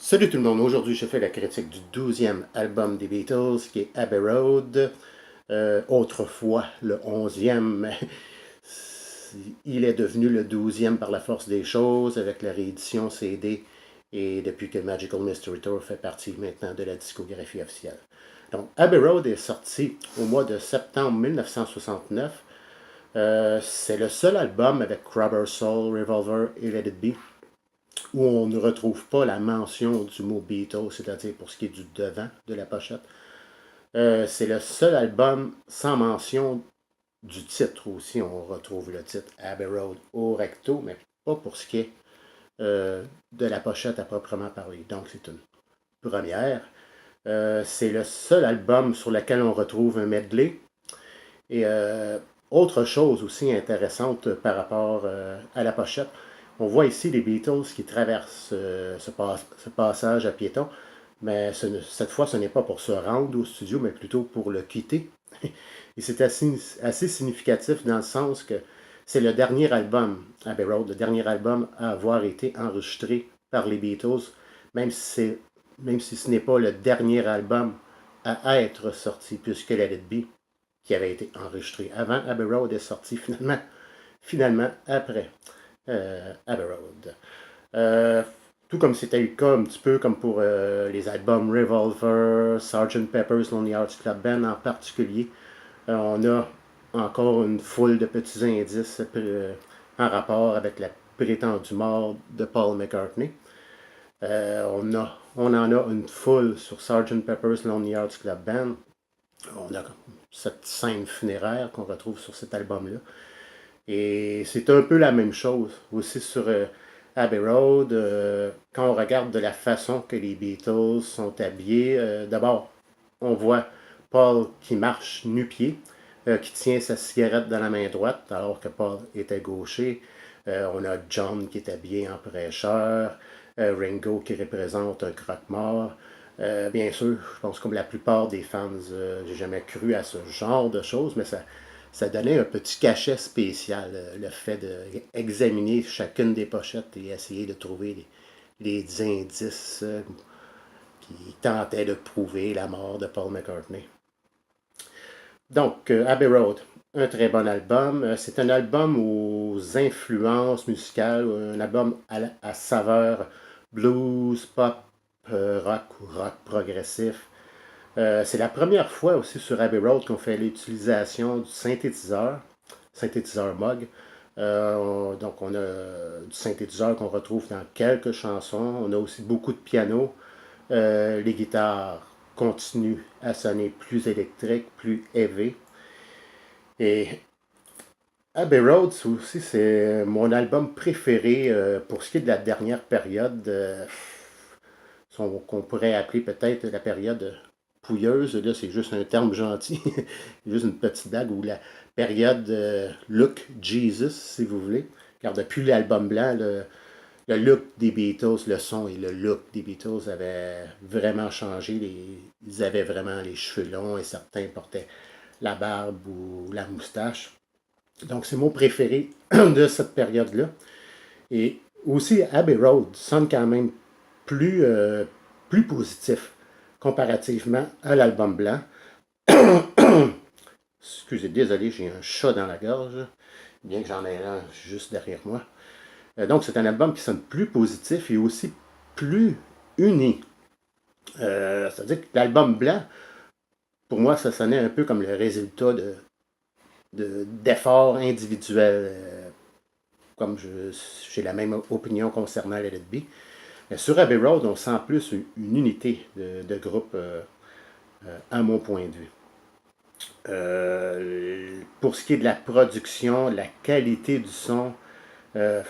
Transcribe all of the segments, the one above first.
Salut tout le monde, aujourd'hui je fais la critique du 12e album des Beatles qui est Abbey Road. Autrefois le 11e, mais il est devenu le 12e par la force des choses avec la réédition CD et depuis que Magical Mystery Tour fait partie maintenant de la discographie officielle. Donc Abbey Road est sorti au mois de septembre 1969. C'est le seul album avec Rubber Soul, Revolver et Let It Be où on ne retrouve pas la mention du mot Beatles, c'est-à-dire pour ce qui est du devant de la pochette. C'est le seul album sans mention du titre aussi. On retrouve le titre Abbey Road au recto, mais pas pour ce qui est de la pochette à proprement parler. Donc c'est une première. C'est le seul album sur lequel on retrouve un medley. Et autre chose aussi intéressante par rapport à la pochette, on voit ici les Beatles qui traversent ce passage à piéton, mais cette fois, ce n'est pas pour se rendre au studio, mais plutôt pour le quitter. Et c'est assez significatif dans le sens que c'est le dernier album, Abbey Road, le dernier album à avoir été enregistré par les Beatles, même si, même si ce n'est pas le dernier album à être sorti, puisque Let It Be, qui avait été enregistré avant Abbey Road, est sorti finalement après Abbey Road. Tout comme c'était le cas un petit peu comme pour les albums Revolver, Sgt. Pepper's Lonely Hearts Club Band en particulier. On a encore une foule de petits indices en rapport avec la prétendue mort de Paul McCartney. On en a une foule sur Sgt. Pepper's Lonely Hearts Club Band. On a cette scène funéraire qu'on retrouve sur cet album-là. Et c'est un peu la même chose aussi sur Abbey Road. Quand on regarde de la façon que les Beatles sont habillés, d'abord, on voit Paul qui marche nu-pied, qui tient sa cigarette dans la main droite, alors que Paul était gaucher. On a John qui est habillé en prêcheur, Ringo qui représente un croque-mort. Bien sûr, je pense que comme la plupart des fans, j'ai jamais cru à ce genre de choses, mais ça donnait un petit cachet spécial, le fait d'examiner chacune des pochettes et essayer de trouver les indices qui tentaient de prouver la mort de Paul McCartney. Donc, Abbey Road, un très bon album. C'est un album aux influences musicales, un album à saveur blues, pop, rock ou rock progressif. C'est la première fois aussi sur Abbey Road qu'on fait l'utilisation du synthétiseur Moog. Donc on a du synthétiseur qu'on retrouve dans quelques chansons. On a aussi beaucoup de piano. Les guitares continuent à sonner plus électriques, plus heavy. Et Abbey Road aussi, c'est mon album préféré pour ce qui est de la dernière période, qu'on pourrait appeler peut-être la période pouilleuse. Là, c'est juste un terme gentil, juste une petite blague, ou la période Look Jesus, si vous voulez. Car depuis l'album blanc, le look des Beatles, le son et le look des Beatles avaient vraiment changé. Ils avaient vraiment les cheveux longs et certains portaient la barbe ou la moustache. Donc, c'est mon préféré de cette période-là. Et aussi, Abbey Road sonne quand même plus positif comparativement à l'album blanc. Excusez, désolé, j'ai un chat dans la gorge, bien que j'en ai un juste derrière moi. Donc, c'est un album qui sonne plus positif et aussi plus uni. C'est-à-dire que l'album blanc, pour moi, ça sonnait un peu comme le résultat d'efforts individuels. Comme j'ai la même opinion concernant Let It Be. Mais sur Abbey Road, on sent plus une unité de groupe, à mon point de vue. Pour ce qui est de la production, la qualité du son, euh,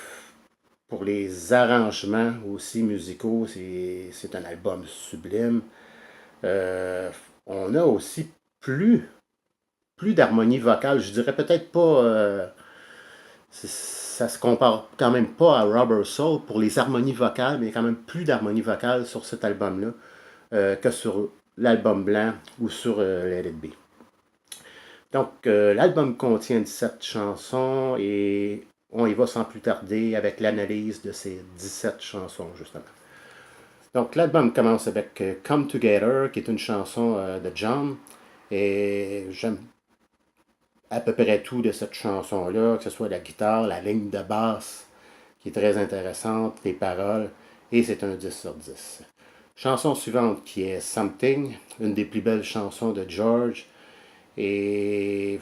pour les arrangements aussi musicaux, c'est un album sublime. On a aussi plus, plus d'harmonie vocale. Je dirais peut-être pas. Ça se compare quand même pas à Rubber Soul pour les harmonies vocales, mais il y a quand même plus d'harmonie vocale sur cet album-là que sur l'album blanc ou sur Let It Be. Donc, l'album contient 17 chansons et on y va sans plus tarder avec l'analyse de ces 17 chansons, justement. Donc l'album commence avec Come Together, qui est une chanson de John. Et j'aime à peu près tout de cette chanson-là, que ce soit la guitare, la ligne de basse, qui est très intéressante, les paroles, et c'est un 10 sur 10. Chanson suivante qui est Something, une des plus belles chansons de George, et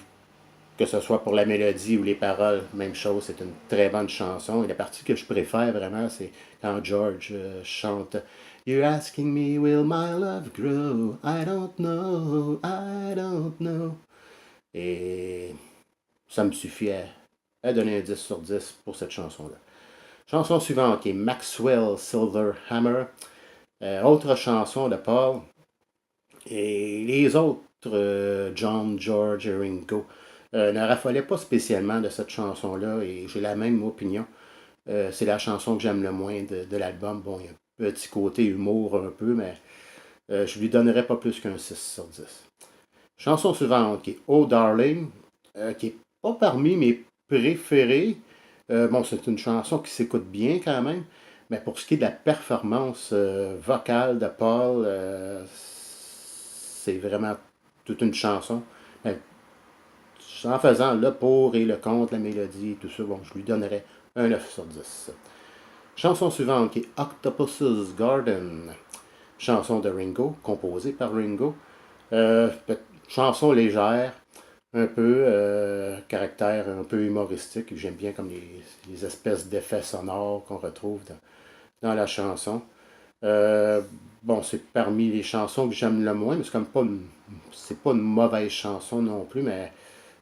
que ce soit pour la mélodie ou les paroles, même chose, c'est une très bonne chanson. Et la partie que je préfère vraiment, c'est quand George chante You're asking me, will my love grow? I don't know, I don't know. Et ça me suffit à donner un 10 sur 10 pour cette chanson-là. Chanson suivante qui est Maxwell Silverhammer. Autre chanson de Paul. Et les autres, John, George et Ringo, ne raffolaient pas spécialement de cette chanson-là et j'ai la même opinion. C'est la chanson que j'aime le moins de l'album. Bon, il y a un petit côté humour un peu, mais je lui donnerais pas plus qu'un 6 sur 10. Chanson suivante qui est Oh Darling, qui est pas parmi mes préférés. Bon, c'est une chanson qui s'écoute bien quand même, mais pour ce qui est de la performance vocale de Paul, c'est vraiment toute une chanson. En faisant le pour et le contre, la mélodie et tout ça, bon, je lui donnerais un 9 sur 10. Chanson suivante qui est Octopus's Garden, chanson de Ringo, composée par Ringo. Chanson légère, un peu caractère un peu humoristique. J'aime bien comme les espèces d'effets sonores qu'on retrouve dans la chanson. Bon, c'est parmi les chansons que j'aime le moins, mais c'est pas une mauvaise chanson non plus, mais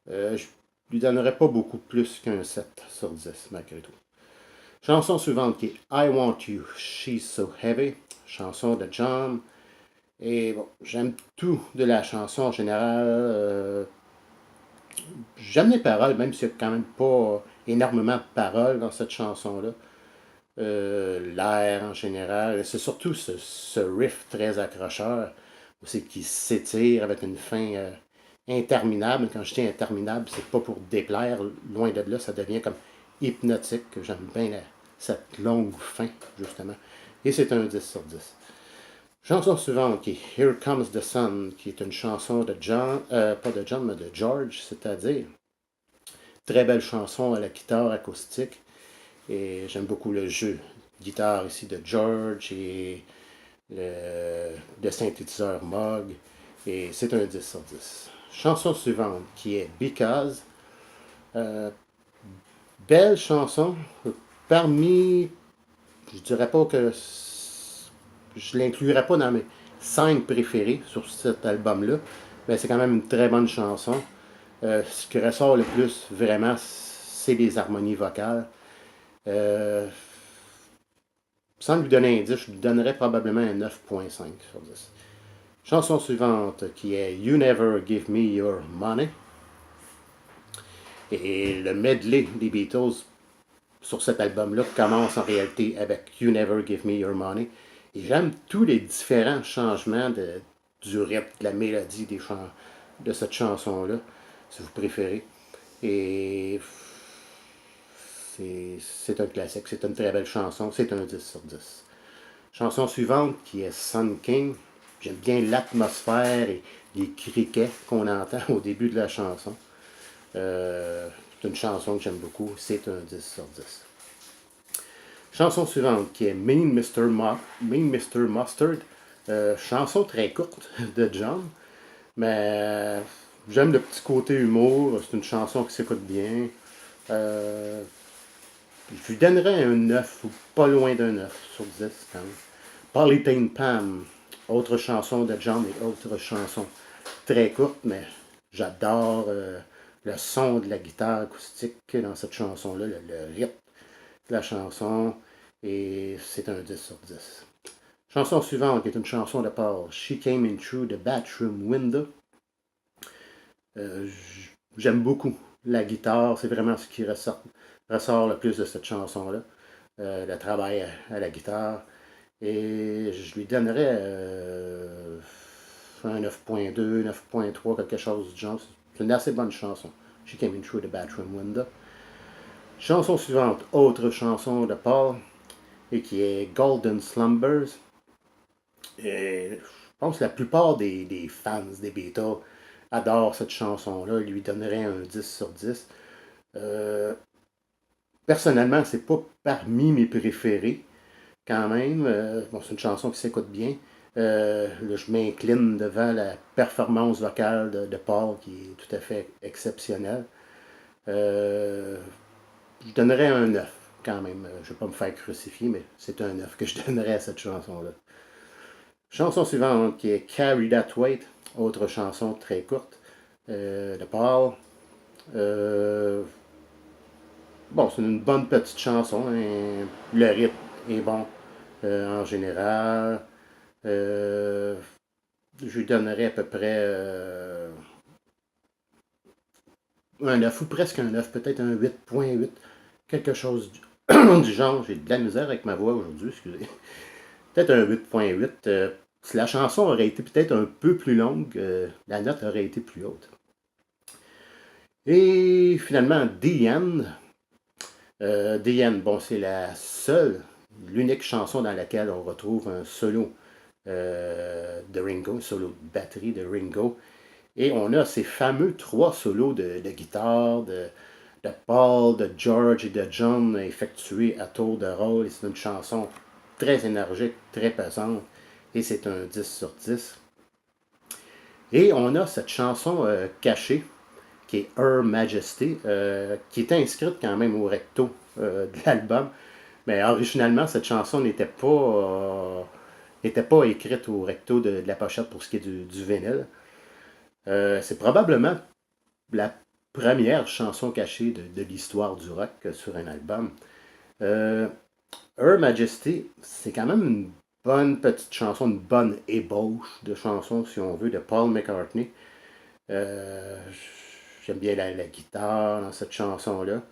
je lui donnerais pas beaucoup plus qu'un 7 sur 10 malgré tout. Chanson suivante qui est I Want You, She's So Heavy, chanson de John. Et bon, j'aime tout de la chanson en général. J'aime les paroles, même s'il n'y a quand même pas énormément de paroles dans cette chanson-là. L'air en général. C'est surtout ce riff très accrocheur, c'est qui s'étire avec une fin interminable. Quand je dis interminable, c'est pas pour déplaire, loin de là, ça devient comme hypnotique. J'aime bien cette longue fin, justement. Et c'est un 10 sur 10. Chanson suivante qui est Here Comes the Sun, qui est une chanson de John, pas de John, mais de George, c'est-à-dire très belle chanson à la guitare acoustique. Et j'aime beaucoup le jeu guitare ici de George et le synthétiseur Moog. Et c'est un 10 sur 10. Chanson suivante qui est Because. Euh, Belle chanson. Parmi, je dirais pas que je l'inclurais pas dans mes 5 préférés sur cet album-là, mais c'est quand même une très bonne chanson. Ce qui ressort le plus, vraiment, c'est les harmonies vocales. Sans lui donner un 10, je lui donnerais probablement un 9.5 sur 10. Chanson suivante qui est You Never Give Me Your Money. Et le medley des Beatles sur cet album-là commence en réalité avec You Never Give Me Your Money. Et j'aime tous les différents changements du rythme, de la mélodie de cette chanson-là, si vous préférez. Et c'est un classique, c'est une très belle chanson, c'est un 10 sur 10. Chanson suivante qui est Sun King. J'aime bien l'atmosphère et les criquets qu'on entend au début de la chanson. C'est une chanson que j'aime beaucoup, c'est un 10 sur 10. Chanson suivante qui est Mean Mr. Mustard. Chanson très courte de John, mais j'aime le petit côté humour. C'est une chanson qui s'écoute bien. Je lui donnerais un 9 ou pas loin d'un 9 sur 10 quand même. Polythene Pam, autre chanson de John et autre chanson très courte, mais j'adore le son de la guitare acoustique dans cette chanson-là, le rythme de la chanson, et c'est un 10 sur 10. Chanson suivante qui est une chanson de Paul, She Came In Through the Bathroom Window. J'aime beaucoup la guitare, c'est vraiment ce qui ressort le plus de cette chanson-là. Le travail à la guitare. Et je lui donnerais un 9.2, 9.3, quelque chose du genre. C'est une assez bonne chanson. She Came In Through the Bathroom Window. Chanson suivante, autre chanson de Paul, et qui est Golden Slumbers. Et je pense que la plupart des fans des Beatles adorent cette chanson-là, ils lui donneraient un 10 sur 10. Euh, Personnellement, c'est pas parmi mes préférés, quand même. Bon, c'est une chanson qui s'écoute bien. Là, je m'incline devant la performance vocale de Paul, qui est tout à fait exceptionnelle. Euh, je donnerais un 9 quand même. Je ne vais pas me faire crucifier, mais c'est un 9 que je donnerais à cette chanson-là. Chanson suivante qui est Carry That Weight, autre chanson très courte de Paul. Euh, bon, c'est une bonne petite chanson. Hein. Le rythme est bon en général. Je lui donnerais à peu près un 9 ou presque un 9, peut-être un 8.8, quelque chose du genre. J'ai de la misère avec ma voix aujourd'hui, excusez. Peut-être un 8.8. Si la chanson aurait été peut-être un peu plus longue, la note aurait été plus haute. Et finalement, Diane. Diane, bon, c'est la seule, l'unique chanson dans laquelle on retrouve un solo de Ringo, un solo de batterie de Ringo. Et on a ces fameux 3 solos de guitare de Paul, de George et de John effectués à tour de rôle. C'est une chanson très énergique, très pesante. Et c'est un 10 sur 10. Et on a cette chanson cachée, qui est Her Majesty, qui est inscrite quand même au recto de l'album. Mais originalement, cette chanson n'était pas écrite au recto de la pochette pour ce qui est du vinyle. C'est probablement la première chanson cachée de l'histoire du rock sur un album. Euh, Her Majesty, c'est quand même une bonne petite chanson, une bonne ébauche de chanson, si on veut, de Paul McCartney. Euh, J'aime bien la guitare dans cette chanson-là.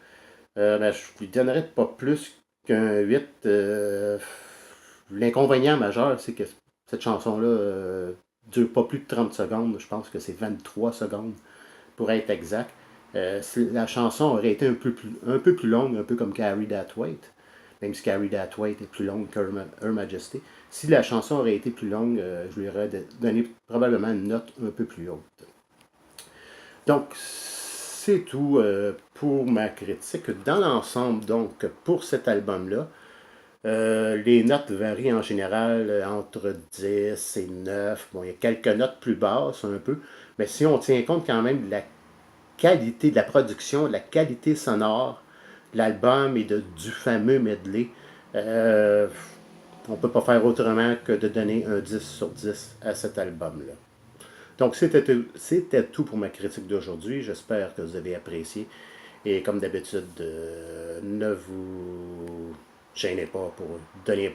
Ben, je lui donnerais pas plus qu'un 8. L'inconvénient majeur, c'est que cette chanson-là dure pas plus de 30 secondes. Je pense que c'est 23 secondes pour être exact. Si la chanson aurait été un peu plus longue, un peu comme Carry That Weight, même si Carry That Weight est plus longue que Her Majesty. Si la chanson aurait été plus longue, je lui aurais donné probablement une note un peu plus haute. Donc, c'est tout pour ma critique. Dans l'ensemble, donc, pour cet album-là, les notes varient en général entre 10 et 9. Bon, il y a quelques notes plus basses un peu, mais si on tient compte quand même de la qualité de la production, de la qualité sonore de l'album et du fameux medley, on ne peut pas faire autrement que de donner un 10 sur 10 à cet album-là. Donc, c'était tout pour ma critique d'aujourd'hui. J'espère que vous avez apprécié. Et comme d'habitude, ne vous gênez pas pour donner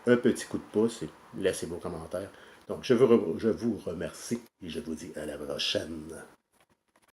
un petit coup de pouce et laisser vos commentaires. Donc, je vous remercie et je vous dis à la prochaine.